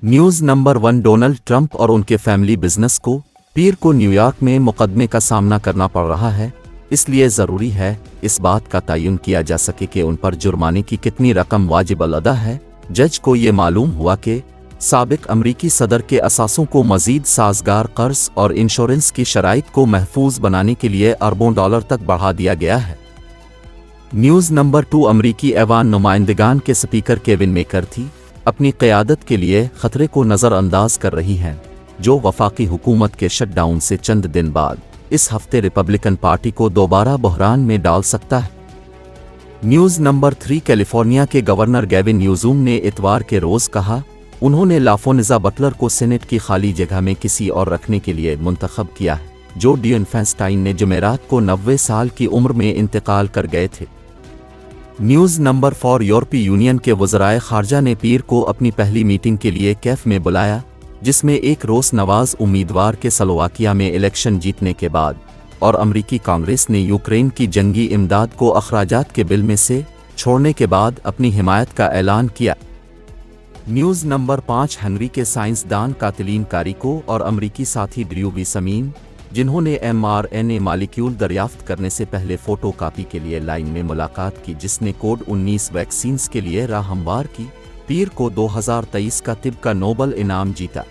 News number 1। Donald Trump और उनके family business को पीर को न्यूयॉर्क में मुकदमे का सामना करना पड़ रहा है, इसलिए ज़रूरी है इस बात का तयन किया जा सके कि उन पर जुर्माने की कितनी रकम वाजिब अदा है। जज को ये मालूम हुआ कि साबिक अमरीकी सदर के असासों को मज़ीद साजगार कर्ज और इंश्योरेंस की शराइत को महफूज बनाने के लिए अरबों डॉलर तक बढ़ा दिया गया है। News number 2। अमरीकी ऐवान नुमाइंदगान के स्पीकर केविन मैकार्थी अपनी क़यादत के लिए ख़तरे को नज़रअंदाज कर रही हैं, जो वफाकी हुकूमत के शटडाउन से चंद दिन बाद इस हफ्ते रिपब्लिकन पार्टी को दोबारा बहरान में डाल सकता है। News number 3। कैलिफोर्निया के गवर्नर गैविन न्यूज़ूम ने इतवार के रोज़ कहा उन्होंने लाफोनिज़ा बटलर को सीनेट की खाली जगह में किसी और रखने के लिए मुंतखब किया है, जो डियन फेंस्टाइन ने जुमेरात को 90 साल की उम्र में इंतकाल कर गए थे। News number 4। यूरोपीय यूनियन के वज़राए ख़ारजा ने पीर को अपनी पहली मीटिंग के लिए कैफ में बुलाया, जिसमें एक रोस नवाज उम्मीदवार के स्लोवाकिया में इलेक्शन जीतने के बाद और अमरीकी कांग्रेस ने यूक्रेन की जंगी इमदाद को अखराजात के बिल में से छोड़ने के बाद अपनी हिमायत का ऐलान किया। News number 5। हेनरी के साइंसदान कातिलीन कारिको और अमरीकी साथी ड्रू वीसमीन, जिन्होंने mRNA मालिक्यूल दरियाफ्त करने से पहले फ़ोटो कापी के लिए लाइन में मुलाकात की जिसने कोविड-19 वैक्सीन्स के लिए राह हमवार की, पीर को 2023 का तिब का नोबल इनाम जीता।